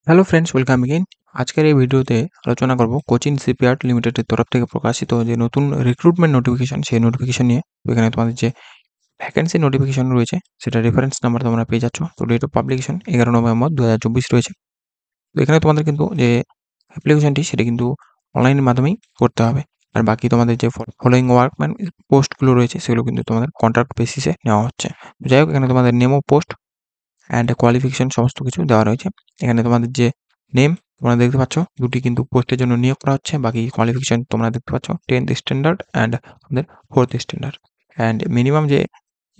Hello friends, welcome again. আজকের এই ভিডিওতে আলোচনা করব কোচিন শিপইয়ার্ড লিমিটেডের তরফ থেকে প্রকাশিত যে নতুন রিক্রুটমেন্ট নোটিফিকেশন, সেই নোটিফিকেশন নিয়ে। তো এখানে তোমাদের যে ভ্যাকেন্সি নোটিফিকেশন রয়েছে সেটা রেফারেন্স নাম্বার তোমরা পেয়ে যাচ্ছ। তো ডেট অফ পাবলিকেশন 11 নভেম্বর 2024 রয়েছে। তো এখানে তোমাদের কিন্তু যে অ্যাপ্লিকেশনটি সেটা কিন্তু অনলাইনের মাধ্যমেই করতে হবে। আর বাকি তোমাদের যে ফলোয়িং ওয়ার্কম্যান পোস্টগুলো রয়েছে সেগুলো কিন্তু তোমাদের কন্ট্রাক্ট বেসিসে নেওয়া হচ্ছে। তো যাই হোক, এখানে তোমাদের name of post and qualification সমস্ত কিছু দেওয়া রয়েছে। এখানে তোমাদের যে নেম তোমরা দেখতে পাচ্ছ, দুটি কিন্তু পোস্টের জন্য নিয়োগ করা হচ্ছে। বাকি কোয়ালিফিকেশন তোমরা দেখতে পাচ্ছ 10th স্ট্যান্ডার্ড অ্যান্ড আমাদের 4th স্ট্যান্ডার্ড। অ্যান্ড মিনিমাম যে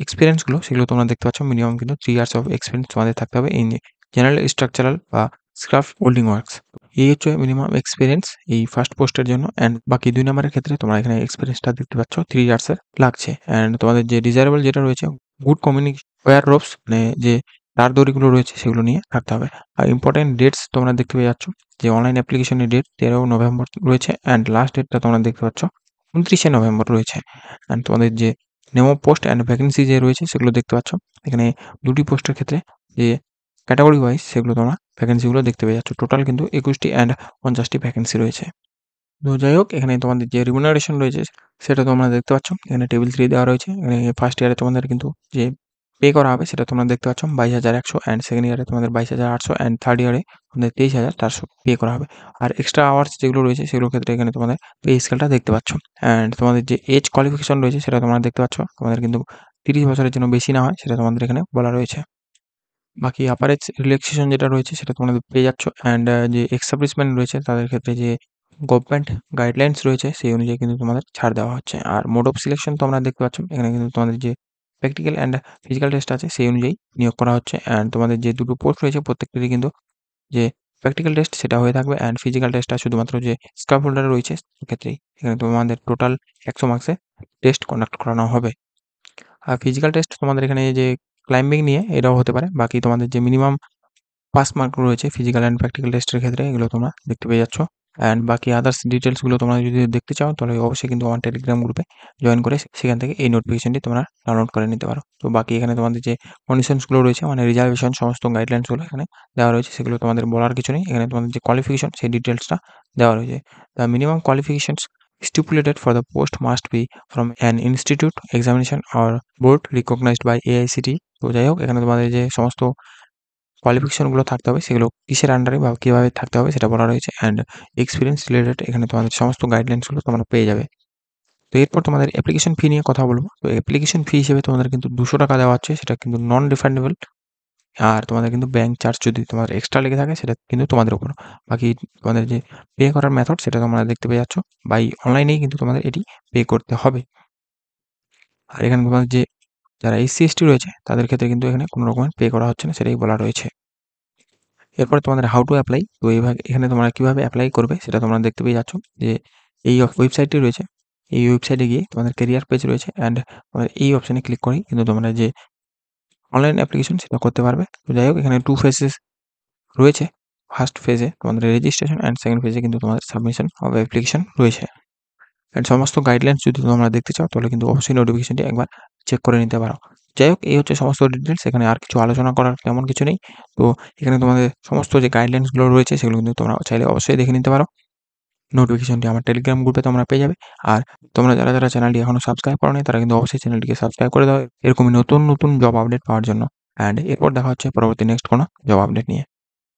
এক্সপিরিয়েন্সগুলো সেগুলো তোমরা দেখতে পাচ্ছ, মিনিমাম কিন্তু 3 ইয়ার্স অফ এক্সপিরিয়েন্স তোমাদের থাকতে হবে ইন জেনারেল স্ট্রাকচারাল বা স্ক্রাফট হোল্ডিং ওয়ার্কস। এই হচ্ছে মিনিমাম এক্সপিরিয়েন্স এই ফার্স্ট পোস্টের জন্য। অ্যান্ড বাকি 2 নম্বরের ক্ষেত্রে তোমরা এখানে এক্সপিরিয়েন্সটা দেখতে পাচ্ছ 3 ইয়ার্সের লাগছে। অ্যান্ড তোমাদের যে ডিজায়ারেবল যেটা রয়েছে, গুড কমিউনিকেশন ওয়্যার রোপস, মানে যে তার দড়িগুলো রয়েছে সেগুলো নিয়ে রাখতে হবে। আর ইম্পর্টেন্ট ডেটস তোমরা দেখতে পেয়ে যাচ্ছ যে অনলাইন অ্যাপ্লিকেশনের ডেট 13 নভেম্বর রয়েছে অ্যান্ড লাস্ট ডেটটা তোমরা দেখতে পাচ্ছ 29শে নভেম্বর রয়েছে। অ্যান্ড তোমাদের যে নেমো পোস্ট অ্যান্ড ভ্যাকেন্সি যে রয়েছে সেগুলো দেখতে পাচ্ছ। এখানে দুটি পোস্টের ক্ষেত্রে যে ক্যাটাগরি ওয়াইজ সেগুলো তোমরা ভ্যাকেন্সিগুলো দেখতে পেয়ে যাচ্ছ। টোটাল কিন্তু 21টি অ্যান্ড 50টি ভ্যাকেন্সি রয়েছে। তো যাই হোক, এখানে তোমাদের যে রিমুনারেশন রয়েছে সেটা তোমরা দেখতে পাচ্ছ। এখানে টেবিল 3 দেওয়া রয়েছে। এখানে ফার্স্ট ইয়ারে তোমাদের কিন্তু যে পে করা হবে সেটা তোমরা দেখতে পাচ্ছ 22,100, অ্যান্ড সেকেন্ড ইয়ারে তোমাদের 22,800, অ্যান্ড থার্ড ইয়ারে তোমাদের 23,400 পে করা হবে। আর এক্সট্রা আওয়ার্স যেগুলো রয়েছে সেগুলোর ক্ষেত্রে এখানে তোমাদের পে স্কেলটা দেখতে পাচ্ছ। অ্যান্ড তোমাদের যে এজ কোয়ালিফিকেশন রয়েছে সেটা তোমরা দেখতে পাচ্ছ। তোমাদের কিন্তু 30 বছরের জন্য বেশি না হয় সেটা তোমাদের এখানে বলা রয়েছে। বাকি আপার এজ রিল্যাক্সেশন যেটা রয়েছে সেটা তোমরা পেয়ে যাচ্ছ। অ্যান্ড যে এক্স সার্ভিসম্যান রয়েছে তাদের ক্ষেত্রে যে গভর্নমেন্ট গাইডলাইন্স রয়েছে সেই অনুযায়ী কিন্তু তোমাদের ছাড় দেওয়া হচ্ছে। আর মোড অফ সিলেকশন তোমরা দেখতে পাচ্ছ, এখানে কিন্তু তোমাদের যে প্র্যাকটিক্যাল অ্যান্ড ফিজিক্যাল টেস্ট আছে সেই অনুযায়ী নিয়োগ করা হচ্ছে। অ্যান্ড তোমাদের যে দুটো পোস্ট রয়েছে প্রত্যেকটিরই কিন্তু যে প্র্যাকটিক্যাল টেস্ট সেটা হয়ে থাকবে, অ্যান্ড ফিজিক্যাল টেস্টটা শুধুমাত্র যে স্কাফ হোল্ডারে রয়েছে সেক্ষেত্রেই এখানে তোমাদের টোটাল 100 মার্কসে টেস্ট কন্ডাক্ট করানো হবে। আর ফিজিক্যাল টেস্ট তোমাদের এখানে যে ক্লাইম্বিং নিয়ে এটাও হতে পারে। বাকি তোমাদের যে মিনিমাম পাস মার্ক রয়েছে ফিজিক্যাল অ্যান্ড প্র্যাকটিক্যাল টেস্টের ক্ষেত্রে এগুলো তোমরা দেখতে পেয়ে যাচ্ছ। অ্যান্ড বাকি আদার্স ডিটেলসগুলো তোমরা যদি দেখতে চাও তাহলে অবশ্যই কিন্তু আমার টেলিগ্রাম গ্রুপে জয়েন করে সেখান থেকে এই নোটিফিকেশনটি তোমরা ডাউনলোড করে নিতে পারো। তো বাকি এখানে তোমাদের যে কন্ডিশনসগুলো রয়েছে, মানে রিজার্ভেশন সমস্ত গাইডলাইন্সগুলো এখানে দেওয়া রয়েছে, সেগুলো তোমাদের বলার কিছু নেই। এখানে তোমাদের যে কোয়ালিফিকেশন সেই ডিটেলসটা দেওয়া রয়েছে। The minimum qualifications stipulated for the post must be from an institute, examination or board recognized by AICTE। তো যাই হোক, এখানে তোমাদের যে সমস্ত কোয়ালিফিকেশনগুলো থাকতে হবে সেগুলো কিসের আন্ডারে বা কীভাবে থাকতে হবে সেটা বলা রয়েছে। অ্যান্ড এক্সপিরিয়েন্স রিলেটেড এখানে তোমাদের সমস্ত গাইডলাইন্সগুলো তোমরা পেয়ে যাবে। তো এরপর তোমাদের অ্যাপ্লিকেশন ফি নিয়ে কথা বলবো। তো অ্যাপ্লিকেশন ফি হিসেবে তোমাদের কিন্তু 200 টাকা দেওয়া হচ্ছে, সেটা কিন্তু নন রিফান্ডেবল। আর তোমাদের কিন্তু ব্যাংক চার্জ যদি তোমার এক্সট্রা লেগে থাকে সেটা কিন্তু তোমাদের উপর। বাকি তোমাদের যে পে করার মেথড সেটা তোমরা দেখতে পেয়ে যাচ্ছ, বাই অনলাইনেই কিন্তু তোমাদের এটি পে করতে হবে। আর এখানে তোমাদের যে যারা এসসি এসটি রয়েছে তাদের ক্ষেত্রে কিন্তু এখানে কোনো রকমের পে করা হচ্ছে না, সেটাই বলা রয়েছে। এরপরে তোমাদের হাউ টু অ্যাপ্লাই। তো এইভাবে এখানে তোমরা কীভাবে অ্যাপ্লাই করবে সেটা তোমরা দেখতে পেয়ে যাচ্ছ যে এই ওয়েবসাইটটি রয়েছে। এই ওয়েবসাইটে গিয়ে তোমাদের কেরিয়ার পেজ রয়েছে, অ্যান্ড তোমাদের এই অপশানে ক্লিক করেই কিন্তু তোমরা যে অনলাইন অ্যাপ্লিকেশন সেটা করতে পারবে। তো যাই হোক, এখানে 2 ফেজেস রয়েছে। ফার্স্ট ফেজে তোমাদের রেজিস্ট্রেশন, অ্যান্ড সেকেন্ড ফেজে কিন্তু তোমাদের সাবমিশন অফ অ্যাপ্লিকেশন রয়েছে। অ্যান্ড সমস্ত গাইডলাইন্স যদি তোমরা দেখতে চাও তাহলে কিন্তু অবশ্যই নোটিফিকেশনটি একবার চেক করে নিতে পারো। যাই হোক, এই হচ্ছে সমস্ত ডিটেলস। এখানে আর কিছু আলোচনা করার তেমন কিছু নেই। তো এখানে তোমাদের সমস্ত যে গাইডলাইন্সগুলো রয়েছে সেগুলো কিন্তু তোমরা চাইলে অবশ্যই দেখে নিতে পারো। নোটিফিকেশনটি আমার টেলিগ্রাম গ্রুপে তোমরা পেয়ে যাবে। আর তোমরা যারা চ্যানেলটি এখনো সাবস্ক্রাইব করোনি তারা কিন্তু অবশ্যই চ্যানেলটিকে সাবস্ক্রাইব করে দাও এরকমই নতুন জব আপডেট পাওয়ার জন্য। অ্যান্ড এরপর দেখা হচ্ছে পরবর্তী নেক্সট কোনো জব আপডেট নিয়ে।